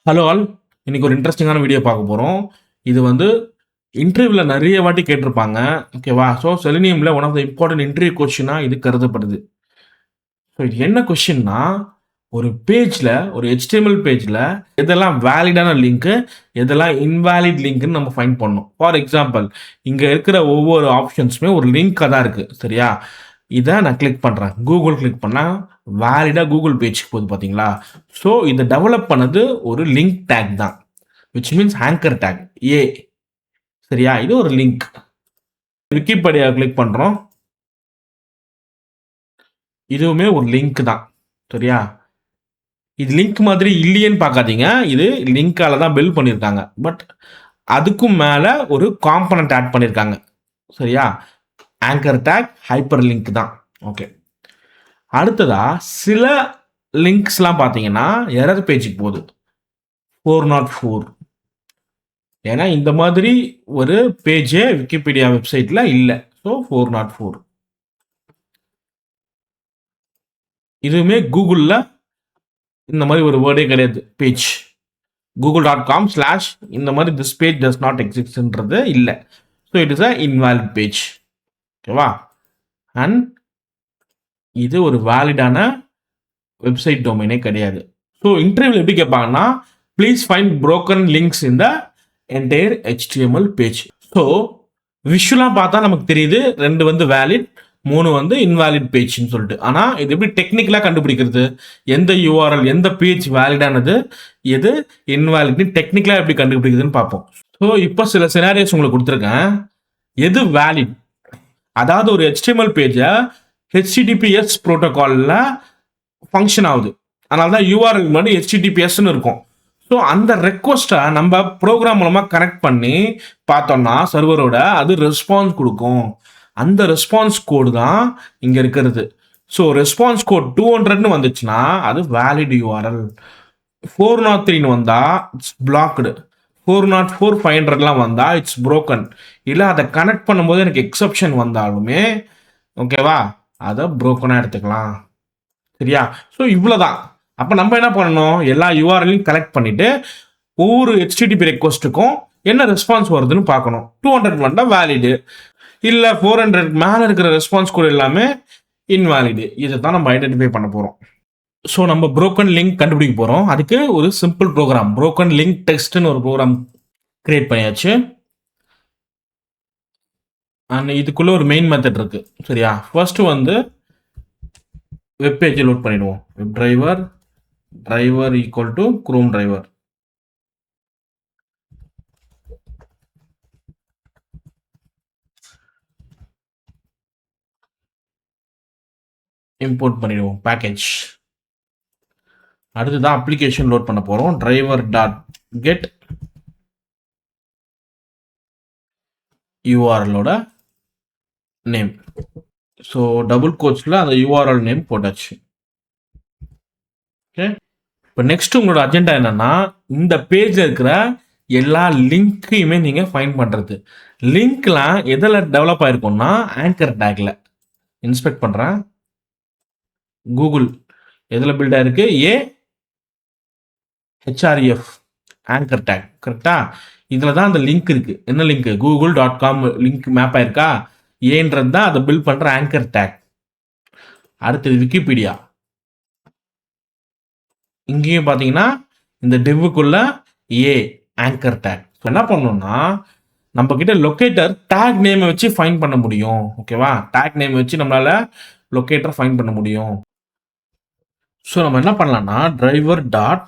Hello all. இன்னைக்கு ஒரு இன்ட்ரெஸ்டிங்கான வீடியோ பார்க்க போகிறோம். இது வந்து இன்டர்வியூவில் நிறைய வாட்டி கேட்டிருப்பாங்க. ஓகேவா? ஸோ செலினியமில் one of the important interview கொஸ்டினாக இது கருதப்படுது. ஸோ இது என்ன கொஸ்டின்னா, ஒரு பேஜில் ஒரு HTML பேஜில் எதெல்லாம் வேலிடான லிங்க்கு, எதெல்லாம் இன்வேலிட் லிங்க்னு நம்ம ஃபைண்ட் பண்ணணும். ஃபார் எக்ஸாம்பிள், இங்கே இருக்கிற ஒவ்வொரு ஆப்ஷன்ஸுமே ஒரு லிங்காக தான் இருக்குது. சரியா? இதை நான் கிளிக் பண்ணுறேன். கூகுள் கிளிக் பண்ணால் வேலிடாக கூகுள் பேஜுக்கு போகுது பார்த்தீங்களா? ஸோ இதை டெவலப் பண்ணது ஒரு லிங்க் டேக் தான், which means anchor tag a. சரியா? இது ஒரு லிங்க். விக்கிபீடியா கிளிக் பண்ணுறோம். இதுவுமே ஒரு லிங்க் தான். சரியா? இது லிங்க் மாதிரி இல்லையேன்னு பார்க்காதீங்க. இது லிங்கால தான் பில்ட் பண்ணியிருக்காங்க. பட் அதுக்கும் மேலே ஒரு காம்பனண்ட் ஆட் பண்ணியிருக்காங்க. சரியா? ஆங்கர் டேக் ஹைப்பர் லிங்க் தான். ஓகே. அடுத்ததா சில லிங்க்ஸ்லாம் பார்த்தீங்கன்னா எரர் பேஜுக்கு போகுது. 404. ஏன்னா இந்த மாதிரி ஒரு பேஜே விக்கிபீடியா வெப்சைட்டில் இல்லை. ஸோ 404. இதுவுமே கூகுளில் இந்த மாதிரி ஒரு வேர்டே கிடையாது. பேஜ் google.com/ இந்த மாதிரி திஸ் பேஜ் டஸ் நாட் எக்ஸிஸ்ட்ன்றது இல்லை. So it is a invalid page. ஓகேவா? அண்ட் இது ஒரு வேலிடான வெப்சைட் டொமைனே கிடையாது. ஸோ இன்டர்வியூவில் எப்படி கேட்பாங்கன்னா, please find broken links in the entire HTML page. So விஷுவலாக பார்த்தா நமக்கு தெரியுது 2 வந்து வேலிட், 3 வந்து இன்வாலிட் பேஜ்னு சொல்லிட்டு. ஆனால் இது எப்படி டெக்னிக்கலாக கண்டுபிடிக்கிறது, எந்த URL எந்த பேஜ் வேலிடானது எது இன்வாலிட்னு டெக்னிக்கலாக எப்படி கண்டுபிடிக்கிறதுன்னு பார்ப்போம். ஸோ இப்போ சில சினாரியோஸ் உங்களுக்கு கொடுத்துருக்கேன். எது வேலிட், அதாவது ஒரு HTML பேஜை HTTPS ப்ரோட்டோகாலில் ஃபங்க்ஷன் ஆகுது. அதனால தான் URL முன்னாடி HTTPSன்னு இருக்கும். ஸோ அந்த ரெக்வஸ்ட்டை நம்ம ப்ரோக்ராம் மூலமாக கனெக்ட் பண்ணி பார்த்தோம்னா சர்வரோட அது ரெஸ்பான்ஸ் கொடுக்கும். அந்த ரெஸ்பான்ஸ் கோடு தான் இங்கே இருக்கிறது. ஸோ ரெஸ்பான்ஸ் கோட் 200ன்னு வந்துச்சுன்னா அது வேலிட் URL. 403ன்னு வந்தால் இட்ஸ் பிளாக்டு. 404, 500லாம் வந்தால் இட்ஸ் broken. இல்லை அதை கனெக்ட் பண்ணும்போது எனக்கு எக்ஸப்ஷன் வந்தாலுமே ஓகேவா, அதை broken-ஆக எடுத்துக்கலாம். சரியா? ஸோ இவ்வளோதான். அப்போ நம்ம என்ன பண்ணணும், எல்லா URL-ஐயும் கலெக்ட் பண்ணிட்டு ஒவ்வொரு HTTP ரெக்வஸ்ட்டுக்கும் என்ன ரெஸ்பான்ஸ் வருதுன்னு பார்க்கணும். 200 வந்தால் வேலிடு, இல்லை 400 மேலே இருக்கிற ரெஸ்பான்ஸ் கோட் எல்லாமே இன்வாலிடு. இதை தான் நம்ம ஐடென்டிஃபை பண்ண போகிறோம். ஸோ நம்ம broken லிங்க் கண்டுபிடிக்க போகிறோம். அதுக்கு ஒரு சிம்பிள் ப்ரோக்ராம் broken லிங்க் டெக்ஸ்ட்னு ஒரு ப்ரோக்ராம் கிரியேட் பண்ணியாச்சு. அண்ட் இதுக்குள்ள ஒரு மெயின் மெத்தட் இருக்கு. சரியா? ஃபர்ஸ்ட் வந்து வெப் பேஜை லோட் பண்ணிடுவோம். Web driver equal to Chrome driver. Import பண்ணிடுவோம் பேக்கேஜ். அடுத்துதான் அப்ளிகேஷன் லோட் பண்ண போறோம். driver.get URL-ஓட நேம். ஸோ டபுள் கோட்ஸ்ல அந்த URL நேம் போட்டாச்சு. ஓகே. இப்போ நெக்ஸ்ட் உங்களோட அஜெண்டா என்னன்னா, இந்த பேஜ்ல இருக்கிற எல்லா லிங்கையுமே நீங்க ஃபைண்ட் பண்றது. லிங்க்லாம் எதில் டெவலப் ஆயிருக்கும்னா ஆங்கர் டேக்ல. இன்ஸ்பெக்ட் பண்றேன். கூகுள் எதில் பில்ட் ஆயிருக்கு, HREF ஆங்கர் டேக். கரெக்டா? இதில் தான் அந்த லிங்க் இருக்கு. என்ன லிங்க்? google.com லிங்க் மேப் ஆயிருக்கா? ஏன்றது தான் அதை பில்ட் பண்ற ஆங்கர் டேக். அடுத்தது விக்கிபீடியா. இங்கேயும் பார்த்தீங்கன்னா இந்த டிவ்வுக்குள்ள ஏ ஆங்கர் டேக். என்ன பண்ணணும்னா, நம்ம கிட்ட லொக்கேட்டர் டேக் நேமை வச்சு ஃபைண்ட் பண்ண முடியும். ஓகேவா? டேக் நேம் வச்சு நம்மளால லொக்கேட்டர் ஃபைண்ட் பண்ண முடியும். ஸோ நம்ம என்ன பண்ணலாம்னா, டிரைவர் டாட்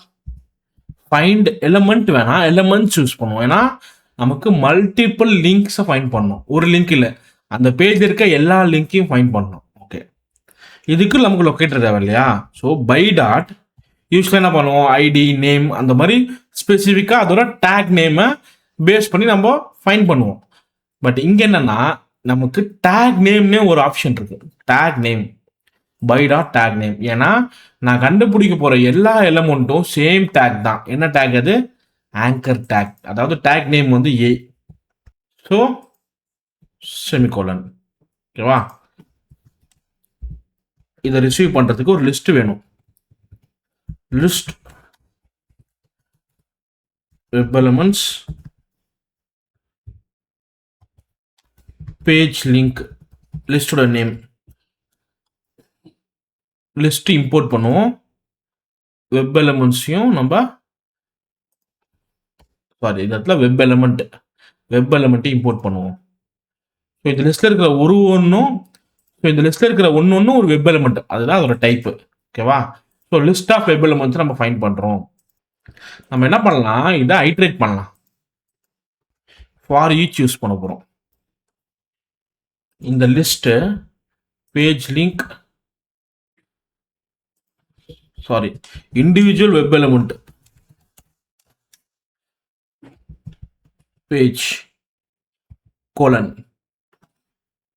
ஃபைண்ட் எலிமெண்ட் வேணா எலிமெண்ட்ஸ் யூஸ் பண்ணுவோம். ஏன்னா நமக்கு மல்டிபிள் லிங்க்ஸை ஃபைண்ட் பண்ணணும். ஒரு லிங்க் இல்லை, அந்த பேஜ் இருக்க எல்லா லிங்கையும் ஃபைண்ட் பண்ணணும். ஓகே. இதுக்கு நமக்கு லொக்கேட்டர் தேவை இல்லையா? ஸோ பை டாட் யூஸ்வலாக என்ன பண்ணுவோம், ஐடி நேம் அந்த மாதிரி ஸ்பெசிஃபிக்காக அதோட டேக் நேமை பேஸ் பண்ணி நம்ம ஃபைண்ட் பண்ணுவோம். பட் இங்கே என்னன்னா, நமக்கு டேக் நேம்னே ஒரு ஆப்ஷன் இருக்கு. Tag name by dot tag name. ஏன்னா நான் கண்டுபிடிக்க போற எல்லா எலமெண்ட்டும் சேம் டேக் தான். என்ன டேக் அது? Anchor tag. அதாவது டேக் நேம் வந்து ஏ. So semicolon. ஓகேவா? இதை ரிசீவ் பண்றதுக்கு ஒரு லிஸ்ட் வேணும். List web elements page link லிஸ்டோட நேம் லிஸ்ட் இம்போர்ட் பண்ணுவோம். வெப் எலமெண்ட்ஸையும் நம்ம சாரி இந்த இடத்துல வெப் எலமெண்ட் இம்போர்ட் பண்ணுவோம். ஸோ இந்த லிஸ்ட்ல இருக்கிற இந்த லிஸ்ட்ல இருக்கிற ஒன்று ஒரு வெப் எலமெண்ட், அதுதான் அதோட டைப்பு. ஓகேவா? So list of web elements நம்ம ஃபைண்ட் பண்றோம். நம்ம என்ன பண்ணலாம், இதை ஐட்ரேட் பண்ணலாம். ஃபார் ஈச் யூஸ் பண்ண போறோம். இந்த list page link individual web element page colon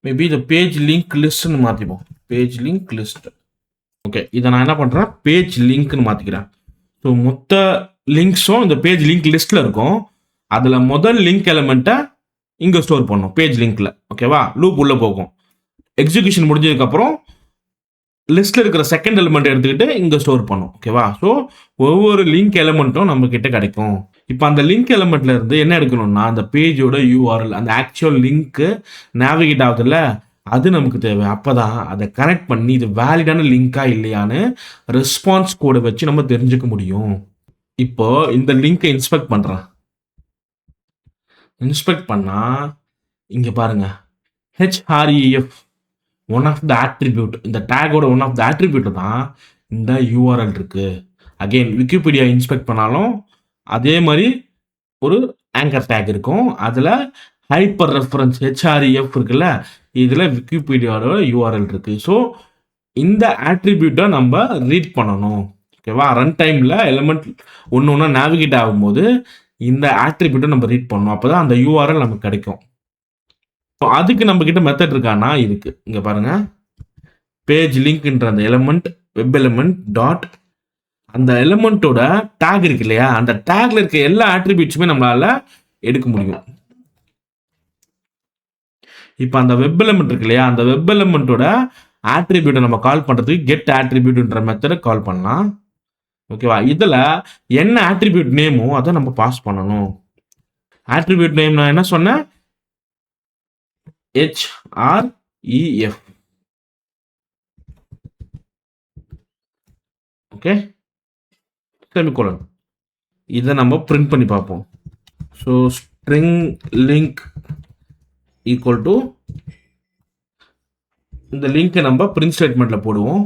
maybe இந்த பேஜ் லிங்க் லிஸ்ட்னு மாத்திப்போம். Page link list. ஓகே, இதை நான் என்ன பண்றேன், பேஜ் லிங்க்னு மாத்திக்கிறேன். ஸோ மொத்த லிங்க்ஸும் இந்த பேஜ் லிங்க் லிஸ்ட்ல இருக்கும். அதுல முதல் லிங்க் எலமெண்ட்டை இங்க ஸ்டோர் பண்ணும் பேஜ் லிங்க்ல. ஓகேவா? லூப் உள்ள போகும். எக்ஸிகியூஷன் முடிஞ்சதுக்கு அப்புறம் லிஸ்ட்ல இருக்கிற செகண்ட் எலிமெண்ட் எடுத்துக்கிட்டு இங்க ஸ்டோர் பண்ணும். ஓகேவா? ஸோ ஒவ்வொரு லிங்க் எலிமெண்ட்டும் நம்ம கிட்ட கிடைக்கும். இப்போ அந்த லிங்க் எலிமெண்ட்ல இருந்து என்ன எடுக்கணும்னா, அந்த பேஜோட யூஆர்எல், அந்த ஆக்சுவல் லிங்க் நேவிகேட் ஆகுதுல்ல, அது நமக்கு தேவை. அப்பதான் அதை கனெக்ட் பண்ணி இது வேலிடான லிங்கா இல்லையான்னு ரெஸ்பான்ஸ் கோடை வச்சு நம்ம தெரிஞ்சுக்க முடியும். இப்போ இந்த லிங்கை இன்ஸ்பெக்ட் பண்றேன். இன்ஸ்பெக்ட் பண்ணா இங்க பாருங்க, HREF one of the attribute, இந்த டேகோட ஒன் ஆஃப் த ஆட்ரிபியூட் தான் இந்த யூஆர்எல் இருக்கு. அகெயின் விக்கிபீடியா இன்ஸ்பெக்ட் பண்ணாலும் அதே மாதிரி ஒரு ஆங்கர் டேக் இருக்கும். அதில் ஹைப்பர் ரெஃபரன்ஸ் HREF இருக்குல்ல, இதில் விக்கிபீடியாவோட யூஆர்எல் இருக்கு. ஸோ இந்த ஆட்ரிபியூட்டை நம்ம ரீட் பண்ணணும். ஓகேவா? ரன் டைமில் எலிமெண்ட் ஒன்று ஒன்றா நேவிகேட் ஆகும்போது இந்த ஆட்ரிபியூட்டை நம்ம ரீட் பண்ணணும். அப்போ தான் அந்த யூஆர்எல் நமக்கு கிடைக்கும். அதுக்கு நம்ம கிட்ட மெத்தட் இருக்கானா இருக்கு. இங்க பாருங்க, பேஜ் லிங்க்ன்ற அந்த எலிமெண்ட் வெப் எலிமெண்ட் டாட் அந்த எலிமெண்டோட டேக் இருக்கு இல்லையா, அந்த டேக்ல இருக்க எல்லா ஆட்ரிபியூட்ஸுமே நம்மளால எடுக்க முடியும். இப்போ அந்த வெப் எலிமெண்ட் இருக்கு இல்லையா, அந்த வெப் எலிமெண்டோட ஆட்ரிபியூட்டை நம்ம கால் பண்றதுக்கு கெட் ஆட்ரிபியூட்ன்ற மெத்தடை கால் பண்ணலாம். ஓகேவா? இதுல என்ன ஆட்ரிபியூட் நேமோ அதை நம்ம பாஸ் பண்ணணும். ஆட்ரிபியூட் நேம் நான் என்ன சொன்னேன், HREF. Okay, semicolon. இதை நம்ம பிரிண்ட் பண்ணி பார்ப்போம். So string link equal to இந்த லிங்கை நம்ம பிரிண்ட் ஸ்டேட்மெண்ட்ல போடுவோம்.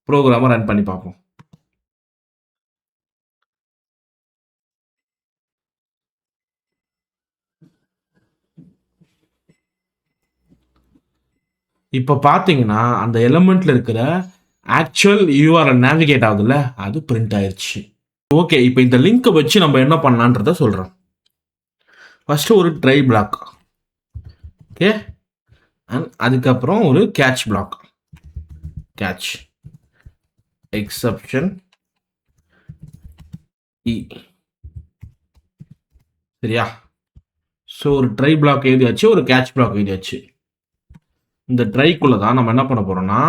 ப்ரோக்ராமை ரன் பண்ணி பார்ப்போம். இப்போ பார்த்தீங்கன்னா அந்த எலிமெண்ட்ல இருக்கிற ஆக்சுவல் யூஆர்எல் நேவிகேட் ஆகுதுல்ல, அது பிரிண்ட் ஆயிடுச்சு. ஓகே, இப்போ இந்த லிங்கை வச்சு நம்ம என்ன பண்ணலான்றத சொல்றோம். ஃபர்ஸ்ட் ஒரு ட்ரை பிளாக். ஓகே, அண்ட் அதுக்கப்புறம் ஒரு கேட்ச் பிளாக். கேட்ச் எக்ஸப்ஷன் இ. சரியா? ஸோ ஒரு ட்ரை பிளாக் எழுதியாச்சு, ஒரு கேட்ச் பிளாக் எழுதியாச்சு. இந்த ட்ரைக்குள்ள தான் நம்ம என்ன பண்ண போறோம்னா,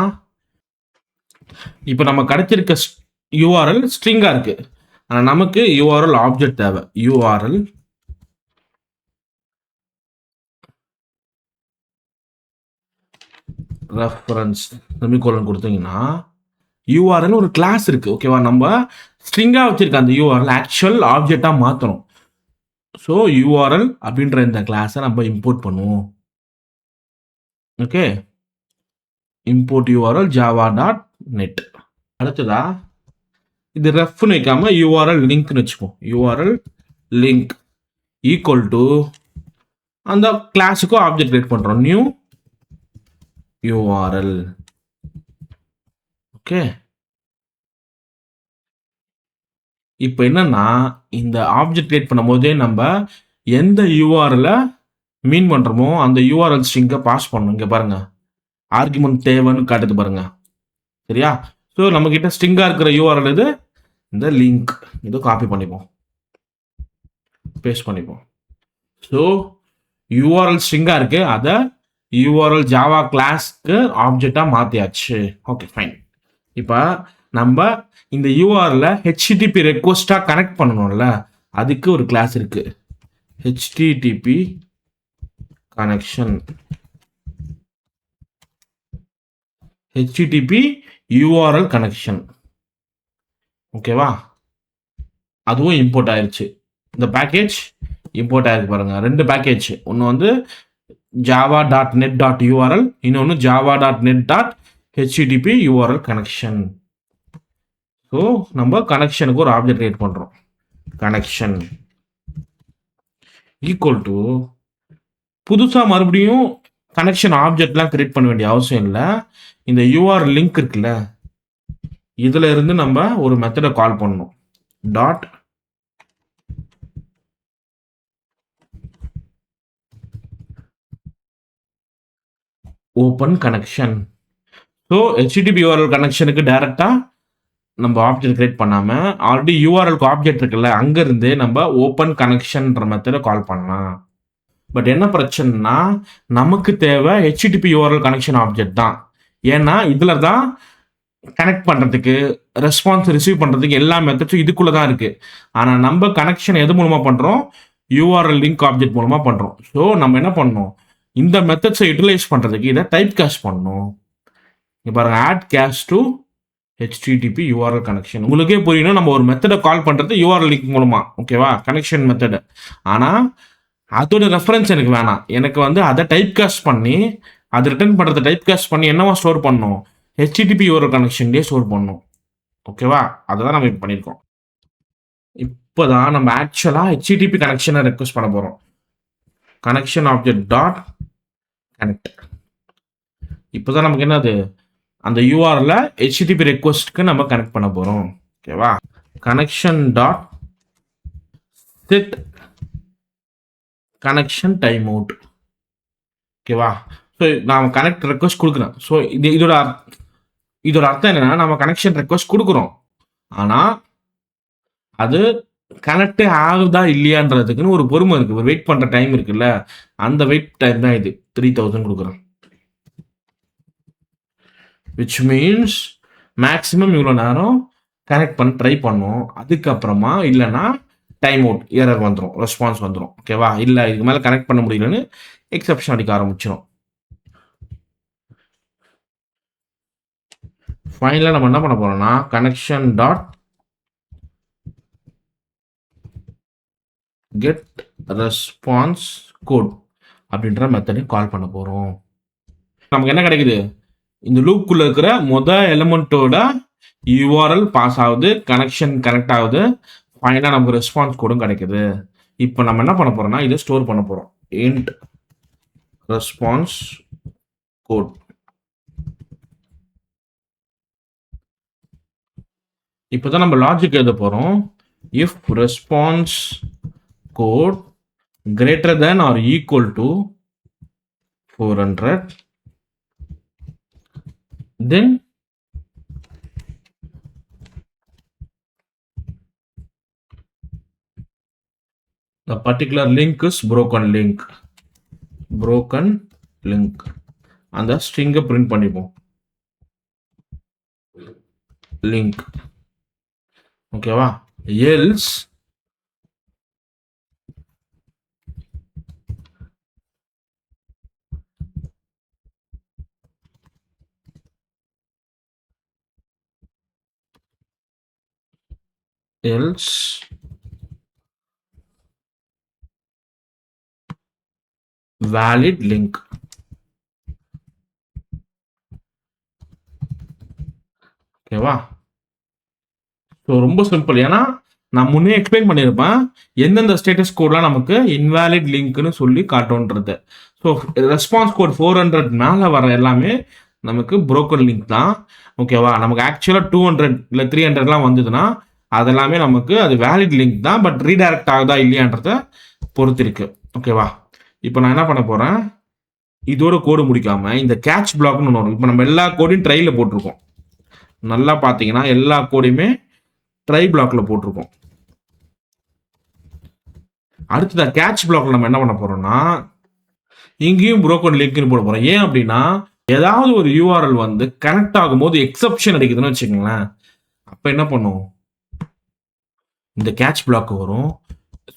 இப்போ நம்ம கிடைச்சிருக்க யூஆர்எல் ஸ்ட்ரிங்கா இருக்கு. ஆனால் நமக்கு யூஆர்எல் ஆப்ஜெக்ட் தேவை. யூஆர்எல் ரெஃபரன்ஸ் செமிகோலன் கொடுத்தீங்கன்னா யூஆர்எல் ஒரு கிளாஸ் இருக்கு. ஓகேவா? நம்ம ஸ்ட்ரிங்கா வச்சிருக்க அந்த யூஆர்எல் ஆக்சுவல் ஆப்ஜெக்டா மாத்தணும். ஸோ யூஆர்எல் அப்படின்ற இந்த கிளாஸை நம்ம இம்போர்ட் பண்ணுவோம். Okay, import URL Java dot net. அடுத்ததா இது ரெஃப்னு வைக்காம யூஆர்எல் லிங்க்னு வச்சுப்போம். யூஆர்எல் லிங்க் ஈக்குவல் டு அந்த கிளாஸுக்கும் ஆப்ஜெக்ட் கிரியேட் பண்றோம், நியூ யூஆர்எல். ஓகே, இப்போ என்னன்னா இந்த ஆப்ஜெக்ட் கிரியேட் பண்ணும் போதே நம்ம எந்த யூஆர்எல் மீன் பண்றோமோ அந்த யூஆர்எல் ஸ்ட்ரிங்கை பாஸ் பண்ணணும். இங்க பாருங்க, ஆர்குமெண்ட் தேவைன்னு காட்டுது பாருங்க. சரியா? ஸோ நம்ம கிட்ட ஸ்ட்ரிங்கா இருக்கிற யூஆர்எல் இது, இந்த லிங்க் இதை காப்பி பண்ணிப்போம், பேஸ்ட் பண்ணிப்போம். ஸோ யூஆர்எல் ஸ்ட்ரிங்கா இருக்கு, அதை யூஆர்எல் ஜாவா கிளாஸ்க்கு ஆப்ஜெக்டா மாத்தியாச்சு. Okay, fine. இப்போ நம்ம இந்த யூஆர்ல ஹெச்டிடிபி ரெக்வஸ்டா கனெக்ட் பண்ணணும்ல, அதுக்கு ஒரு கிளாஸ் இருக்கு. HTTP connection, HTTP URL connection. ஓகேவா, அதுவும் இம்போர்ட் ஆயிருச்சு. இந்த பேக்கேஜ் இம்போர்ட் ஆயிருக்கு பாருங்க. 2 பேக்கேஜ், ஒன்று வந்து java.net.url, இன்னொன்று java.net.http URL கனெக்ஷன். ஸோ நம்ம கனெக்ஷனுக்கு ஒரு ஆப்ஜெக்ட் கிரியேட் பண்ணுறோம். கனெக்ஷன் ஈக்குவல் டு, புதுசாக மறுபடியும் கனெக்ஷன் ஆப்ஜெக்ட்லாம் கிரியேட் பண்ண வேண்டிய அவசியம் இல்லை. இந்த யூஆர்எல் லிங்க் இருக்குல்ல, இதுல இருந்து நம்ம ஒரு மெத்தடை கால் பண்ணணும். Dot open connection. So HTTP URL கனெக்ஷனுக்கு டைரக்டா நம்ம ஆப்ஜெக்ட் கிரியேட் பண்ணாம, ஆல்ரெடி யூஆர்எல்க்கு ஆப்ஜெக்ட் இருக்குல்ல, அங்க இருந்து நம்ம ஓப்பன் கனெக்ஷன்ன்ற மெத்தடை கால் பண்ணலாம். பட் என்ன பிரச்சனைனா, நமக்கு தேவை ஹெச்டிடிபி யூஆர்எல் கனெக்ஷன் ஆப்ஜெக்ட் தான். ஏன்னா இதுல தான் கனெக்ட் பண்றதுக்கு, ரெஸ்பான்ஸ் ரிசீவ் பண்றதுக்கு எல்லா மெத்தட்ஸும் இதுக்குள்ள தான் இருக்கு. ஆனா நம்ம கனெக்ஷன் எது மூலமா பண்றோம்? யூஆர்எல் லிங்க் ஆப்ஜெக்ட் மூலமா பண்றோம். ஸோ நம்ம என்ன பண்ணணும், இந்த மெத்தட்ஸை யூட்டிலைஸ் பண்றதுக்கு இதை டைப் காஸ்ட் பண்ணணும். இங்க பாருங்க, add cast to HTTP URL connection. உங்களுக்கே புரியணும், நம்ம ஒரு மெத்தடை கால் பண்றது யூஆர்எல் லிங்க் மூலமா, ஓகேவா, கனெக்ஷன் மெத்தட். ஆனா அதோட ரெஃபரன்ஸ் எனக்கு வேணாம். எனக்கு வந்து அதை டைப் காஸ்ட் பண்ணி, அது ரிட்டர்ன் பண்றதை டைப் காஸ்ட் பண்ணி என்னவா ஸ்டோர் பண்ணணும்? ஹெச்டிடிபி யூஆர்எல் கனெக்ஷன்லேயே ஸ்டோர் பண்ணணும். ஓகேவா, அதை தான் நம்ம இப்போ பண்ணியிருக்கோம். இப்போதான் நம்ம ஆக்சுவலா ஹெச்டிடிபி கனெக்ஷனை ரெக்வஸ்ட் பண்ண போறோம். Connection object dot connect. இப்போதான் நமக்கு என்னது, அந்த யூஆர்ல ஹெச்டிடிபி ரெக்வஸ்ட்க்கு நம்ம கனெக்ட் பண்ண போறோம். ஓகேவா, connection dot set connection time out. ஓகேவா, ஸோ நான் கனெக்ட் ரெக்வஸ்ட் கொடுக்குறேன். ஸோ இதோட அர்த்தம் என்னன்னா, நம்ம கனெக்ஷன் ரெக்வஸ்ட் கொடுக்குறோம், ஆனா அது கனெக்டே ஆகுதா இல்லையான்றதுக்குன்னு ஒரு பொறுமை இருக்கு, ஒரு வெயிட் பண்ற டைம் இருக்குல்ல, அந்த வெயிட் டைம் தான் இது. 3000 கொடுக்குறேன். விச் மீன்ஸ் மேக்ஸிமம் இவ்வளோ நேரம் கனெக்ட் பண்ண ட்ரை பண்ணும். அதுக்கப்புறமா இல்லைன்னா டைம் அவுட், எரர் வந்துடும், ரெஸ்பான்ஸ் வந்துடும். ஓகேவா, இல்லை இதுக்கு மேலே கனெக்ட் பண்ண முடியலன்னு எக்ஸப்ஷன் அடிக்க ஆரம்பிச்சிடும். ஃபைனலாக நம்ம என்ன பண்ண போறோம்னா, connection dot get response code அப்படின்ற மெத்தடையும் கால் பண்ண போறோம். நமக்கு என்ன கிடைக்குது, இந்த லூப்புக்குள்ள இருக்கிற எலிமெண்ட்டோட யூஆர்எல் பாஸ் ஆகுது, கனெக்ஷன் கனெக்ட் ஆகுது, ஃபைனலாக நமக்கு ரெஸ்பான்ஸ் கோடும் கிடைக்குது. இப்போ நம்ம என்ன பண்ண போறோம்னா, இதை ஸ்டோர் பண்ண போறோம். Int response code. இப்போதான் நம்ம லாஜிக் எழுத போறோம். If response code greater than or equal to 400, then the particular link is broken link. அந்த ஸ்ட்ரிங்கை பிரிண்ட் பண்ணிப்போம், லிங்க். ஓகேவா, எல்ஸ் valid link. ஓகேவா, ஸோ ரொம்ப சிம்பிள். ஏன்னா நான் முன்னே எக்ஸ்பிளைன் பண்ணியிருப்பேன் எந்தெந்த ஸ்டேட்டஸ் கோட்லாம் நமக்கு இன்வாலிட் லிங்க்னு சொல்லி காட்டுன்றது. ஸோ ரெஸ்பான்ஸ் கோட் 400 மேலே வர எல்லாமே நமக்கு புரோக்கன் லிங்க் தான். ஓகேவா, நமக்கு ஆக்சுவலாக 200 இல்லை 300லாம் வந்ததுன்னா அதெல்லாமே நமக்கு அது வேலிட் லிங்க் தான். பட் ரீடைரக்ட் ஆகுதா இல்லையான்றத பொறுத்து இருக்கு. ஓகேவா, இப்போ நான் என்ன பண்ண போறேன், இதோட கோடு முடிக்காம இந்த கேட்ச் பிளாக்னு ஒன்று வரும். இப்போ நம்ம எல்லா கோடையும் ட்ரைல போட்டிருக்கோம். நல்லா பார்த்தீங்கன்னா எல்லா கோடையுமே ட்ரை பிளாக்ல போட்டிருக்கோம். அடுத்ததா கேட்ச் பிளாக்ல நம்ம என்ன பண்ண போறோம்னா, இங்கேயும் புரோக்கன் லிங்க்னு போட போறோம். ஏன் அப்படின்னா, ஏதாவது ஒரு யூஆர்எல் வந்து கனெக்ட் ஆகும்போது எக்ஸப்ஷன் அடிக்குதுன்னு வச்சுக்கோங்களேன், அப்போ என்ன பண்ணும், இந்த கேட்ச் பிளாக் வரும்.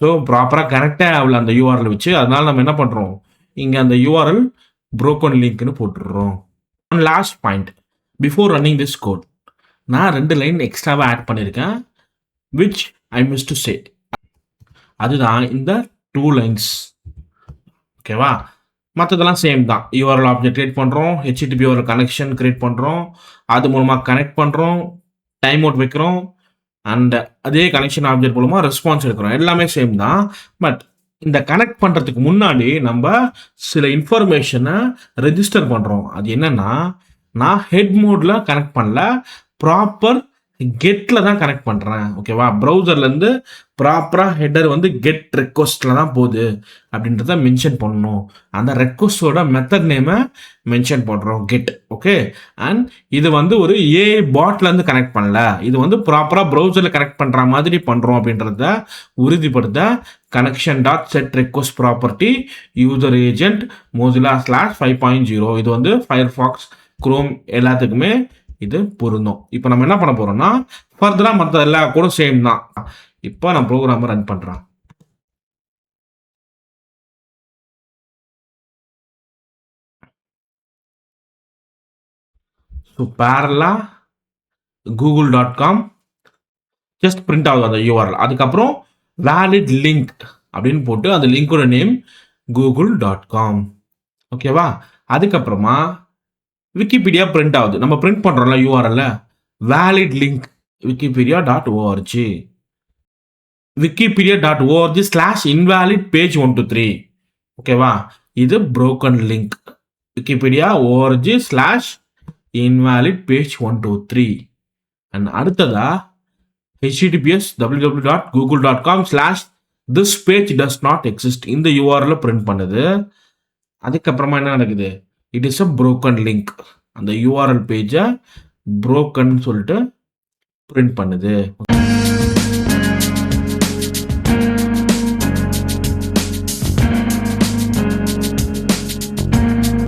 ஸோ ப்ராப்பராக கனெக்டாக ஆகல அந்த யூஆர்எல் வச்சு. அதனால நம்ம என்ன பண்ணுறோம், இங்கே அந்த யூஆர்எல் ப்ரோக்கன் லிங்க்னு போட்டுடுறோம். And last point, before running this code நான் 2 லைன் எக்ஸ்ட்ராவாக ஆட் பண்ணியிருக்கேன், which I miss to say. அதுதான் இந்த 2 லைன்ஸ். ஓகேவா? மற்றதெல்லாம் சேம் தான். யூஆர்எல் ஆப்ஜெக்ட் கிரியேட் பண்ணுறோம், ஹெச்டிடிபி ஒரு கனெக்ஷன் கிரியேட் பண்ணுறோம், அது மூலமாக கனெக்ட் பண்ணுறோம், டைம் அவுட் வைக்கிறோம், அண்ட் அதே கனெக்ஷன் ஆப்ஜெக்ட் மூலமாக ரெஸ்பான்ஸ் எடுக்கிறோம். எல்லாமே சேம் தான். பட் இந்த கனெக்ட் பண்ணுறதுக்கு முன்னாடி நம்ம சில இன்ஃபர்மேஷனை ரெஜிஸ்டர் பண்ணுறோம். அது என்னன்னா, நான் ஹெட் மோடில் கனெக்ட் பண்ணல, ப்ராப்பர் கெட்டில் தான் கனெக்ட் பண்ணுறேன். ஓகேவா? ப்ரௌசர்லேருந்து ப்ராப்பராக ஹெட்டர் வந்து கெட் ரெக்வஸ்ட்டில் தான் போகுது அப்படின்றத மென்ஷன் பண்ணணும். அந்த ரெக்வஸ்ட்டோட மெத்தட் நேமை மென்ஷன் பண்ணுறோம், கெட். ஓகே. அண்ட் இது வந்து ஒரு ஏஐ பாட்லேருந்து கனெக்ட் பண்ணல, இது வந்து ப்ராப்பராக ப்ரௌசரில் கனெக்ட் பண்ணுற மாதிரி பண்ணுறோம் அப்படின்றத உறுதிப்படுத்த connection dot set request property user agent மோசிலா /5.0. இது வந்து ஃபயர்ஃபாக்ஸ், குரோம் எல்லாத்துக்குமே இது பொருந்தும். இப்போ நம்ம என்ன பண்ண போறோம்னா, ஃபர்தரா மற்ற எல்லா கூட சேம் தான். இப்போ நான் ப்ரோக்ராமை ரன் பண்றேன். ஸோ பேரலா google.com ஜஸ்ட் பிரிண்ட் ஆகுது அந்த யூஆர்எல். அதுக்கப்புறம் வேலிட் லிங்க் அப்படின்னு போட்டு அந்த லிங்கோட நேம் google.com. ஓகேவா? அதுக்கப்புறமா விக்கிபீடியா பிரிண்ட் ஆகுது. நம்ம பிரிண்ட் பண்றோம்ல URL, valid link wikipedia.org wikipedia.org/invalid page 123. ஓகேவா? இது broken link. wikipedia org/invalid page 123. And அடுத்ததா https www.google.com/this page does not exist. இந்த யூஆர்எல் பிரிண்ட் பண்ணுது. அதுக்கப்புறமா என்ன நடக்குது, it is a broken link. அந்த யூஆர்எல் பேஜை broken சொல்லிட்டு பிரிண்ட் பண்ணுது.